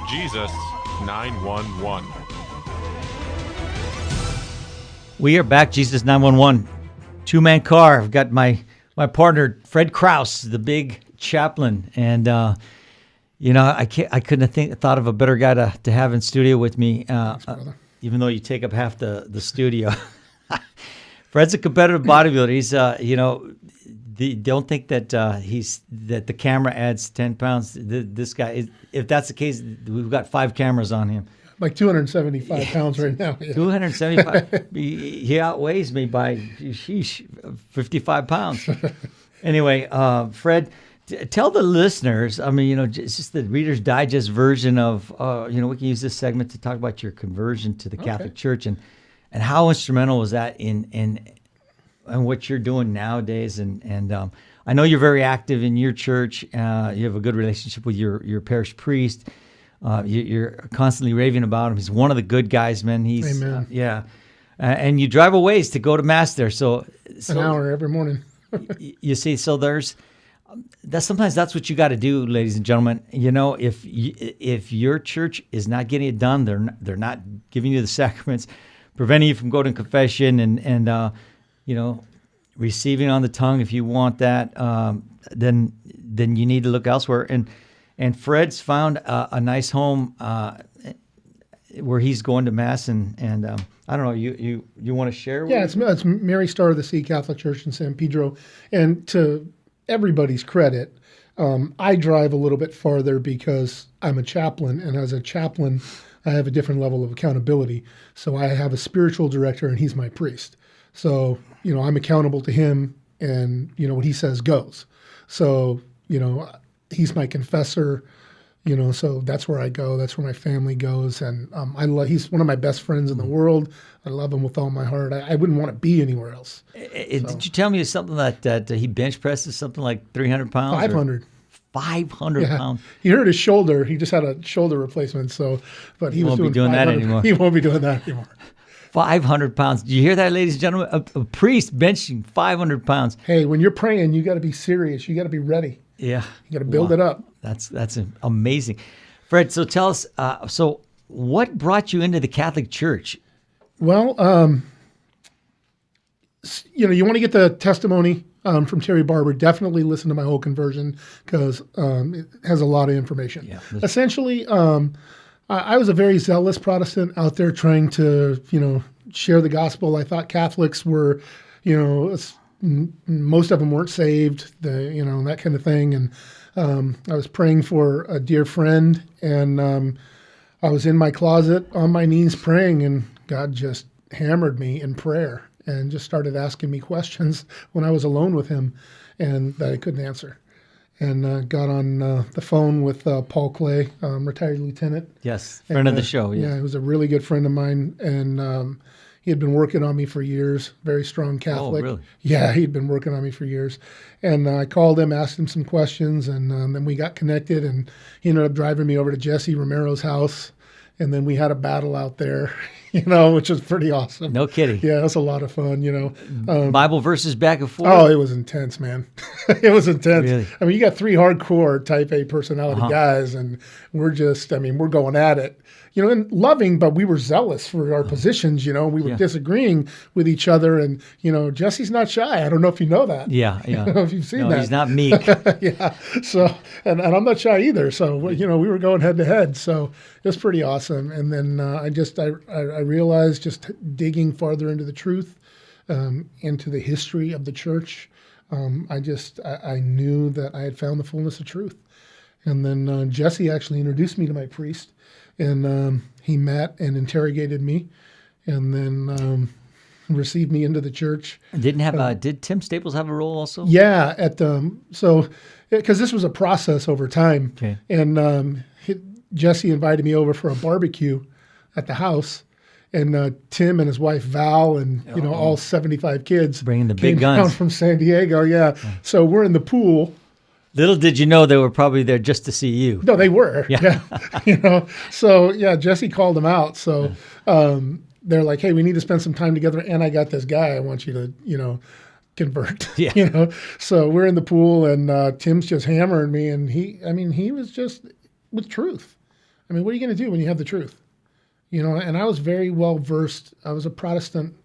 Jesus 911. We are back, Jesus 911. Two-man car. I've got my partner, Fred Krause, the big chaplain. And, I couldn't have thought of a better guy to have in studio with me, Thanks, even though you take up half the studio. Fred's a competitive bodybuilder. He's, don't think that that the camera adds 10 pounds. This guy, if that's the case, we've got 5 cameras on him. Like 275 pounds right now. Yeah. 275. He outweighs me by 55 pounds. Anyway, Fred, tell the listeners, just the Reader's Digest version of, we can use this segment to talk about your conversion to the Catholic Church and how instrumental was that in what you're doing nowadays. And I know you're very active in your church. You have a good relationship with your parish priest. You're constantly raving about him. He's one of the good guys, man. He's Amen. And you drive a ways to go to mass there. So an hour every morning. You see, so sometimes that's what you got to do, ladies and gentlemen. If your church is not getting it done, they're not giving you the sacraments, preventing you from going to confession and receiving on the tongue. If you want that, then you need to look elsewhere. And Fred's found a nice home where he's going to mass, and I don't know. You want to share? Yeah, it's Mary Star of the Sea Catholic Church in San Pedro, and to everybody's credit, I drive a little bit farther because I'm a chaplain, and as a chaplain, I have a different level of accountability. So I have a spiritual director, and he's my priest. So I'm accountable to him, and what he says goes. So he's my confessor. So that's where I go. That's where my family goes, and he's one of my best friends in the world. I love him with all my heart. I wouldn't want to be anywhere else. Did you tell me something that he bench presses something like 300 pounds? 500. 500 pounds. He hurt his shoulder. He just had a shoulder replacement. But he won't be doing that anymore. He won't be doing that anymore. 500 pounds. Do you hear that, ladies and gentlemen? A priest benching 500 pounds. Hey, when you're praying, you got to be serious. You got to be ready. Yeah. You got to build it up. That's amazing. Fred, so tell us, so what brought you into the Catholic Church? Well, you want to get the testimony from Terry Barber. Definitely listen to my whole conversion because it has a lot of information. Yeah. Essentially, I was a very zealous Protestant out there trying to, share the gospel. I thought Catholics were, most of them weren't saved, that kind of thing. And I was praying for a dear friend, and I was in my closet on my knees praying, and God just hammered me in prayer and just started asking me questions when I was alone with him and that I couldn't answer. And got on the phone with Paul Clay, retired lieutenant. Yes, friend of the show. Yeah, he was a really good friend of mine, and he had been working on me for years, very strong Catholic. Oh, really? Yeah, he'd been working on me for years. And I called him, asked him some questions, and then we got connected, and he ended up driving me over to Jesse Romero's house. And then we had a battle out there, which was pretty awesome. No kidding. Yeah, it was a lot of fun, Bible verses back and forth? Oh, it was intense, man. It was intense. Really? I mean, you got 3 hardcore type A personality guys, and we're going at it. And loving, but we were zealous for our positions, we were disagreeing with each other. And, Jesse's not shy. I don't know if you know that. Yeah. I don't know if you've seen that. He's not meek. Yeah. So, and I'm not shy either. So, we were going head to head. So it was pretty awesome. And then I realized just digging farther into the truth, into the history of the church, I knew that I had found the fullness of truth. And then Jesse actually introduced me to my priest. And he met and interrogated me, and then received me into the church. Did Tim Staples have a role also? Yeah, because this was a process over time. Okay. And Jesse invited me over for a barbecue at the house, and Tim and his wife Val and all 75 kids bringing the came big guns down from San Diego. Yeah, so we're in the pool. Little did you know they were probably there just to see you. No, they were. Yeah. So Jesse called them out. So they're like, hey, we need to spend some time together. And I got this guy I want you to, convert. Yeah. So we're in the pool, and Tim's just hammering me. And he was just with truth. I mean, what are you going to do when you have the truth? You know, and I was very well versed. I was a Protestant,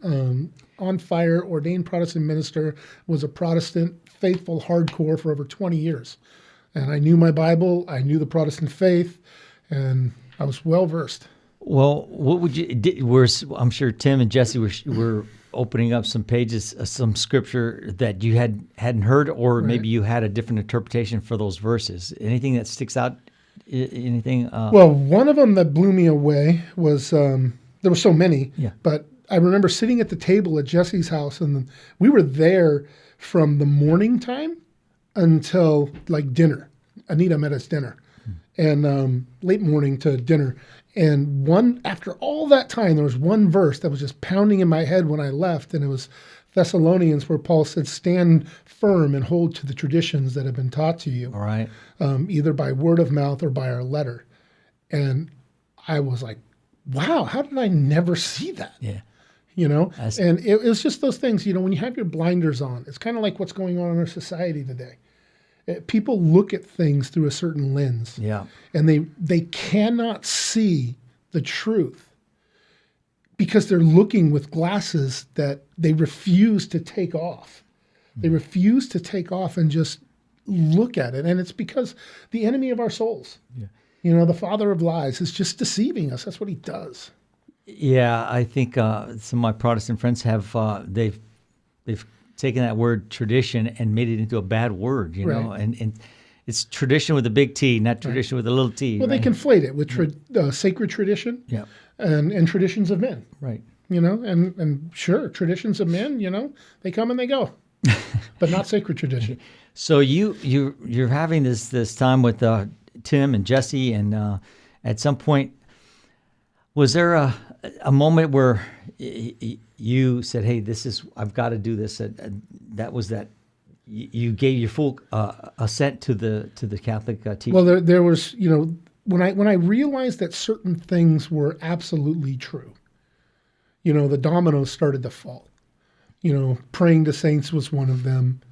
on fire, ordained Protestant minister, was a Protestant, faithful, hardcore for over 20 years. And I knew my Bible, I knew the Protestant faith, and I was well versed. Well, what would you? I'm sure Tim and Jesse were opening up some pages, some scripture that you hadn't heard, or maybe you had a different interpretation for those verses. Anything that sticks out? Anything? Well, one of them that blew me away was there were so many, but I remember sitting at the table at Jesse's house, and we were there from the morning time until like dinner. Anita met us dinner, and late morning to dinner. And after all that time, there was one verse that was just pounding in my head when I left, and it was Thessalonians, where Paul said, "Stand firm and hold to the traditions that have been taught to you." All right. Either by word of mouth or by our letter. And I was like, wow, how did I never see that? Yeah. You know, and it was just those things, you know, when you have your blinders on, it's kind of like what's going on in our society today. People look at things through a certain lens. Yeah. And they cannot see the truth because they're looking with glasses that they refuse to take off. They refuse to take off and just look at it. And it's because the enemy of our souls, you know, the father of lies, is just deceiving us. That's what he does. Yeah, I think some of my Protestant friends have they've taken that word tradition and made it into a bad word, you know, and it's tradition with a big T, not tradition with a little t. Well, they conflate it with sacred tradition and traditions of men. Right. You know, and sure, traditions of men, you know, they come and they go, but not sacred tradition. So you're having this time with Tim and Jesse, and at some point, was there a moment where you said, "Hey, I've got to do this"? That was that you gave your full assent to the Catholic teaching. Well, there was, you know, when I realized that certain things were absolutely true, you know, the dominoes started to fall. You know, praying to saints was one of them.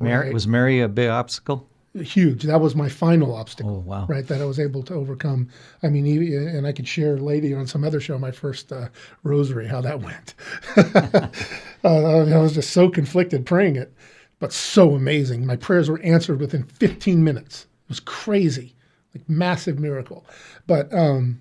Mary, was Mary a big obstacle? Huge. That was my final obstacle. Oh, wow. Right, that I was able to overcome. I mean, and I could share later on some other show, my first rosary, how that went. I was just so conflicted praying it, but so amazing. My prayers were answered within 15 minutes. It was crazy, like massive miracle. But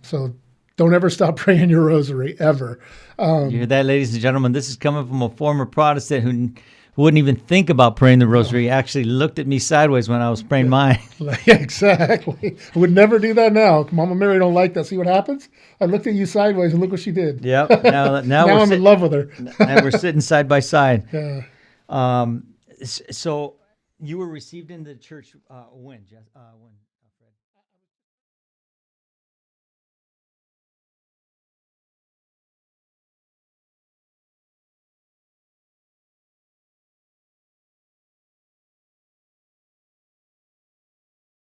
so don't ever stop praying your rosary, ever. You hear that, ladies and gentlemen? This is coming from a former Protestant who wouldn't even think about praying the rosary. He actually looked at me sideways when I was praying mine. Yeah, exactly. I would never do that now. Mama Mary don't like that. See what happens? I looked at you sideways and look what she did. Yep. Now I'm in love with her. And we're sitting side by side. Yeah. So you were received in the church when?